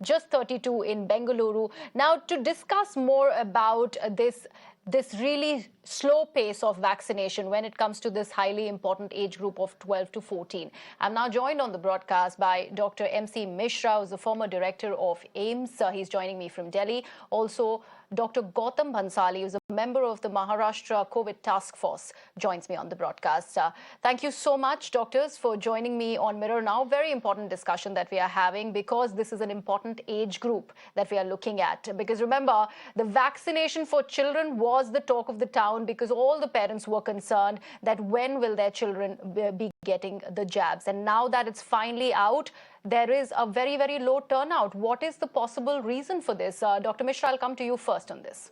just 32 in Bengaluru. Now, to discuss more about this really slow pace of vaccination when it comes to this highly important age group of 12 to 14. I'm now joined on the broadcast by Dr. MC Mishra, who's the former director of AIMS. He's joining me from Delhi. Also, Dr. Gautam Bhansali, who's a member of the Maharashtra COVID Task Force, joins me on the broadcast. Thank you so much, doctors, for joining me on Mirror Now. Very important discussion that we are having because this is an important age group that we are looking at. Because remember, the vaccination for children was the talk of the town because all the parents were concerned that when will their children be getting the jabs. And now that it's finally out, there is a very, very low turnout. What is the possible reason for this? Dr. Mishra, I'll come to you first on this.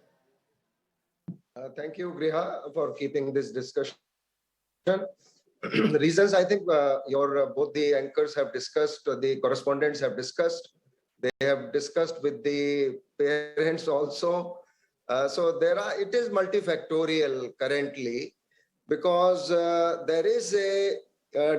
Thank you, Griha, for keeping this discussion. The reasons, I think both the anchors have discussed, the correspondents have discussed. They have discussed with the parents also. So it is multifactorial currently because there is a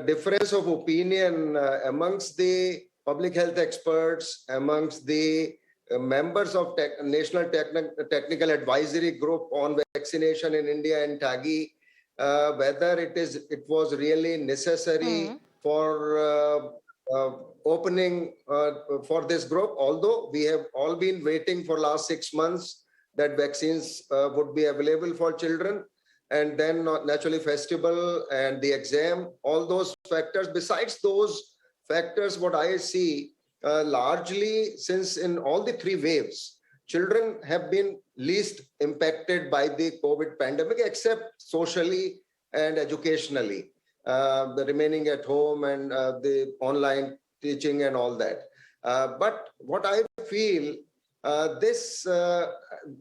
difference of opinion amongst the public health experts, amongst the members of National Technical Advisory Group on Vaccination in India and TAGI, whether it was really necessary for opening for this group, although we have all been waiting for last 6 months that vaccines would be available for children. And then naturally festival and the exam, all those factors. Besides those factors, what I see largely since in all the 3 waves, children have been least impacted by the COVID pandemic, except socially and educationally, the remaining at home and the online teaching and all that. But what I feel,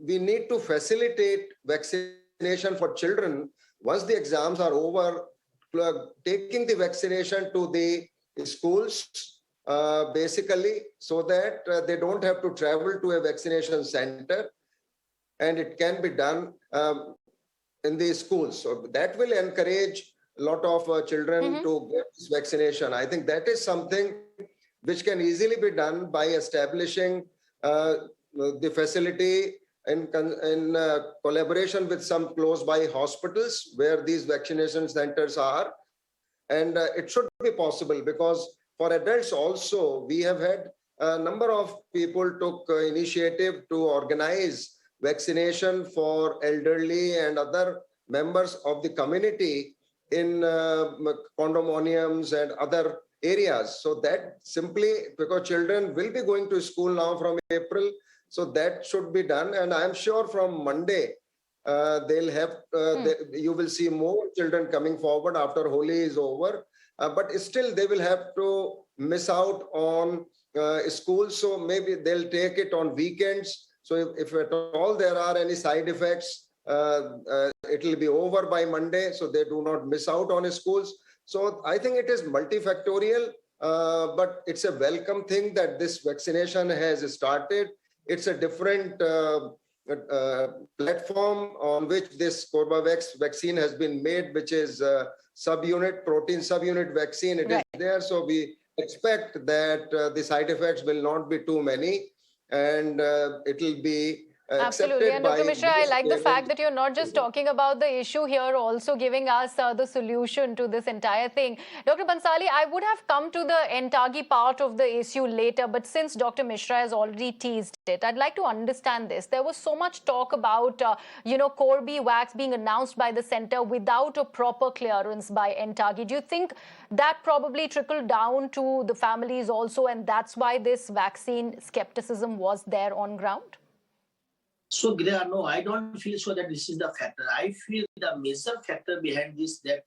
we need to facilitate vaccination for children once the exams are over, taking the vaccination to the schools basically so that they don't have to travel to a vaccination center, and it can be done in the schools. So that will encourage a lot of children to get this vaccination. I think that is something which can easily be done by establishing the facility in collaboration with some close by hospitals where these vaccination centers are. And it should be possible because for adults also, we have had a number of people took initiative to organize vaccination for elderly and other members of the community in condominiums and other areas. So that simply because children will be going to school now from April, so that should be done. And I'm sure from Monday, they'll have, you will see more children coming forward after Holi is over. But still, they will have to miss out on school. So maybe they'll take it on weekends. So if at all there are any side effects, it will be over by Monday. So they do not miss out on schools. So I think it is multifactorial, but it's a welcome thing that this vaccination has started. It's a different platform on which this Covaxin vaccine has been made, which is subunit, protein subunit vaccine. It is there. So we expect that the side effects will not be too many, and it will be absolutely. And Dr. Mishra, I like the fact that you're not just talking about the issue here, also giving us the solution to this entire thing. Dr. Bhansali, I would have come to the Entagi part of the issue later, but since Dr. Mishra has already teased it, I'd like to understand this. There was so much talk about, Corbvax being announced by the center without a proper clearance by Entagi. Do you think that probably trickled down to the families also, and that's why this vaccine skepticism was there on ground? So, Griha, no, I don't feel so that this is the factor. I feel the major factor behind this, that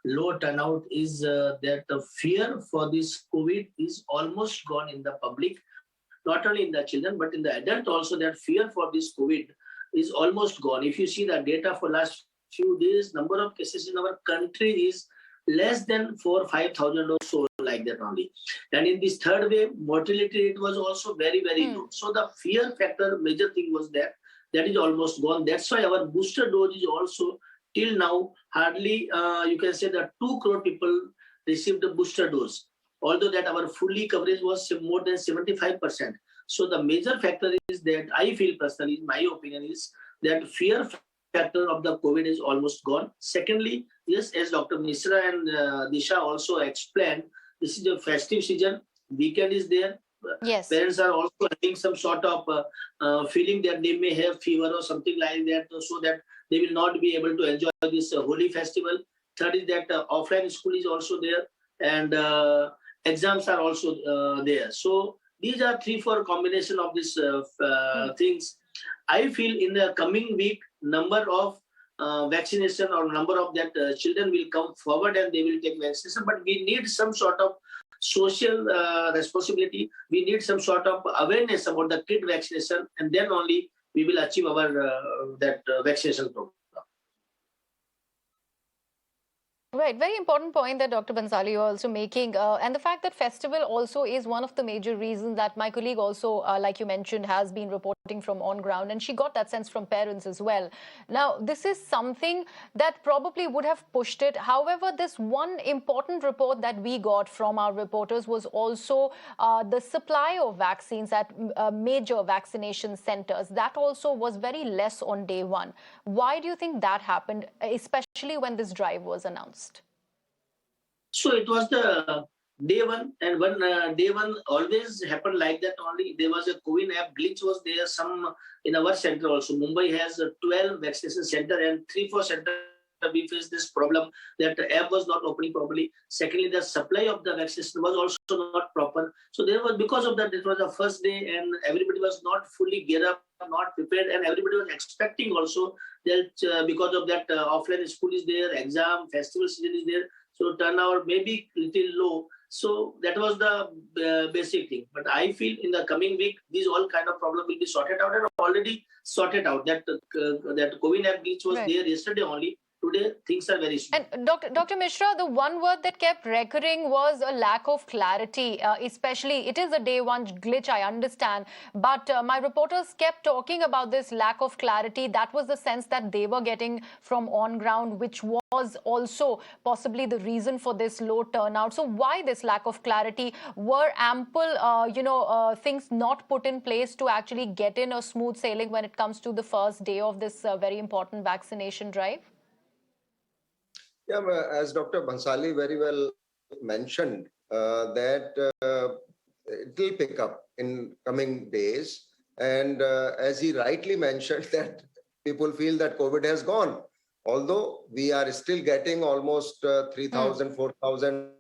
low turnout is that the fear for this COVID is almost gone in the public, not only in the children, but in the adult also. That fear for this COVID is almost gone. If you see the data for last few days, number of cases in our country is less than 4,000 or 5,000 or so, like that only. And in this third wave, mortality rate was also very, very low. So the fear factor, major thing was that is almost gone. That's why our booster dose is also till now hardly, you can say that 2 crore people received the booster dose. although that our fully coverage was more than 75%. So the major factor is that I feel personally, my opinion is that fear factor of the COVID is almost gone. Secondly, yes, as Dr. Misra and Disha also explained, this is a festive season, weekend is there. Yes. Parents are also having some sort of feeling that they may have fever or something like that, so that they will not be able to enjoy this holy festival. Third is that offline school is also there, and exams are also there. So these are 3-4 combination of these things. I feel in the coming week, number of vaccination or number of that children will come forward and they will take vaccination. But we need some sort of social responsibility. We need some sort of awareness about the kid vaccination, and then only we will achieve our vaccination program. Right, very important point that Dr. Bansali you're also making, and the fact that festival also is one of the major reasons that my colleague also, like you mentioned, has been reporting from on ground, and she got that sense from parents as well. Now, this is something that probably would have pushed it. However, this one important report that we got from our reporters was also the supply of vaccines at major vaccination centers. That also was very less on day one. Why do you think that happened, especially when this drive was announced? So it was the day one, and when day one always happened like that only. There was a COVID app glitch was there some in our center also. Mumbai has 12 vaccination center, and 3-4 center we faced this problem that the app was not opening properly. Secondly, the supply of the vaccination was also not proper. So there was, because of that, it was the first day and everybody was not fully geared up, not prepared, and everybody was expecting also that because of that offline school is there, exam, festival season is there. So turnout may be little low. So that was the basic thing. But I feel in the coming week, these all kind of problem will be sorted out, and already sorted out. That COVID app glitch was there yesterday only. Today, things are very slow. And Dr. Mishra, the one word that kept recurring was a lack of clarity, especially it is a day one glitch, I understand. But my reporters kept talking about this lack of clarity. That was the sense that they were getting from on ground, which was also possibly the reason for this low turnout. So why this lack of clarity? Were ample, things not put in place to actually get in a smooth sailing when it comes to the first day of this very important vaccination drive? Yeah, as Dr. Bansali very well mentioned, that it will pick up in coming days. And as he rightly mentioned, that people feel that COVID has gone. Although we are still getting almost 3,000, 4,000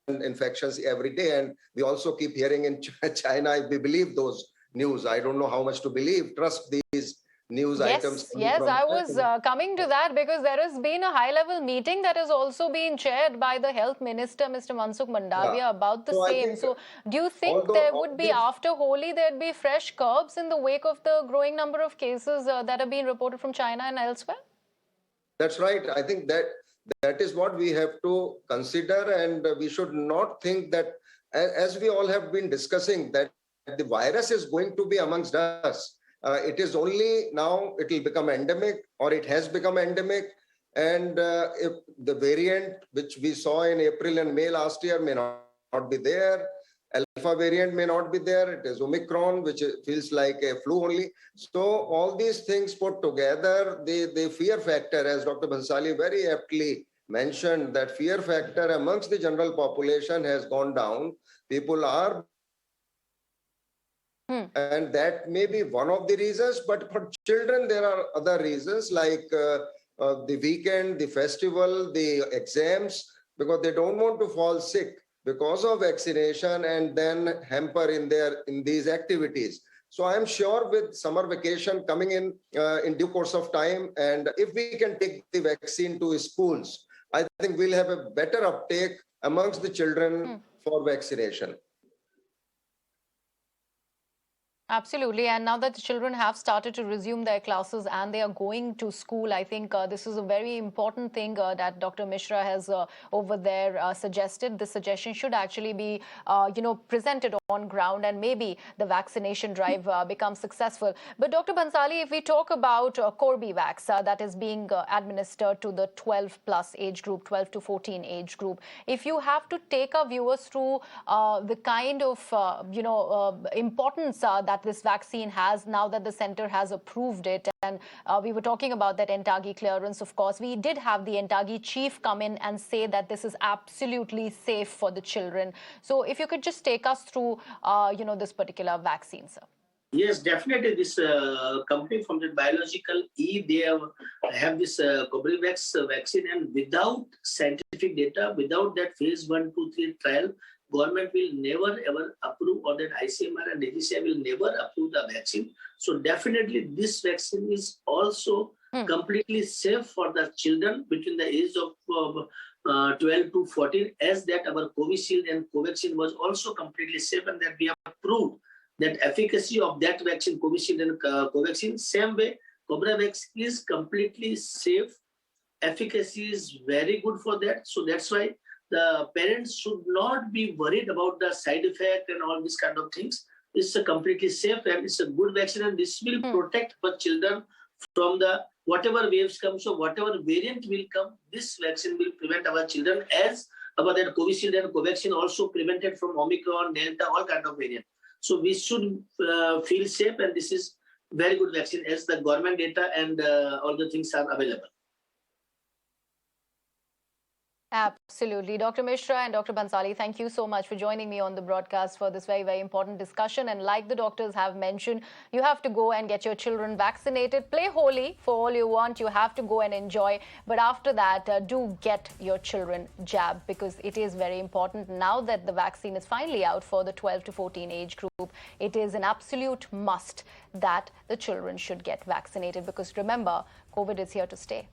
infections every day. And we also keep hearing in China, we believe those news. I don't know how much to believe. Trust these news items. Yes, I was coming to that because there has been a high-level meeting that has also been chaired by the Health Minister, Mr. Mansukh Mandavia, about the same. So do you think there would be, after Holi, there'd be fresh curbs in the wake of the growing number of cases that have been reported from China and elsewhere? That's right. I think that is what we have to consider, and we should not think that, as we all have been discussing, that the virus is going to be amongst us. It is only now it will become endemic, or it has become endemic. And if the variant which we saw in April and May last year may not be there, Alpha variant may not be there, it is Omicron, which feels like a flu only. So all these things put together, the fear factor, as Dr. Bansali very aptly mentioned, that fear factor amongst the general population has gone down. People are and that may be one of the reasons, but for children, there are other reasons like the weekend, the festival, the exams, because they don't want to fall sick because of vaccination and then hamper in these activities. So I'm sure with summer vacation coming in due course of time, and if we can take the vaccine to schools, I think we'll have a better uptake amongst the children for vaccination. Absolutely. And now that the children have started to resume their classes and they are going to school, I think this is a very important thing that Dr. Mishra has over there suggested. This suggestion should actually be, presented on ground, and maybe the vaccination drive becomes successful. But Dr. Bhansali, if we talk about Corbevax that is being administered to the 12 plus age group, 12 to 14 age group, if you have to take our viewers through the kind of, importance that this vaccine has now that the center has approved it. And we were talking about that Entagi clearance, of course. We did have the Entagi chief come in and say that this is absolutely safe for the children. So if you could just take us through, this particular vaccine, sir. Yes, definitely. This company from the biological they have this Covovax vaccine, and without scientific data, without that phase 1, 2, 3 trial, government will never ever approve, or that ICMR and DGCI will never approve the vaccine. So definitely this vaccine is also completely safe for the children between the age of 12 to 14, as that our Covishield and Covaxin was also completely safe, and that we have proved that efficacy of that vaccine, Covishield and Covaxin. Same way, Covovax is completely safe. Efficacy is very good for that. So that's why the parents should not be worried about the side effect and all these kind of things. It's a completely safe and it's a good vaccine, and this will protect our children from the whatever waves come. So whatever variant will come, this vaccine will prevent our children, as about that Covishield and Covaxin also prevented from Omicron, Delta, all kind of variant. So we should feel safe, and this is very good vaccine as the government data and all the things are available. Absolutely. Dr. Mishra and Dr. Bhansali, thank you so much for joining me on the broadcast for this very, very important discussion. And like the doctors have mentioned, you have to go and get your children vaccinated. Play holy for all you want. You have to go and enjoy. But after that, do get your children jabbed, because it is very important. Now that the vaccine is finally out for the 12 to 14 age group, it is an absolute must that the children should get vaccinated, because remember, COVID is here to stay.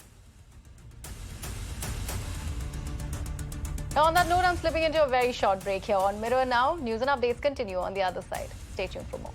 Now, on that note, I'm slipping into a very short break here on Mirror Now. News and updates continue on the other side. Stay tuned for more.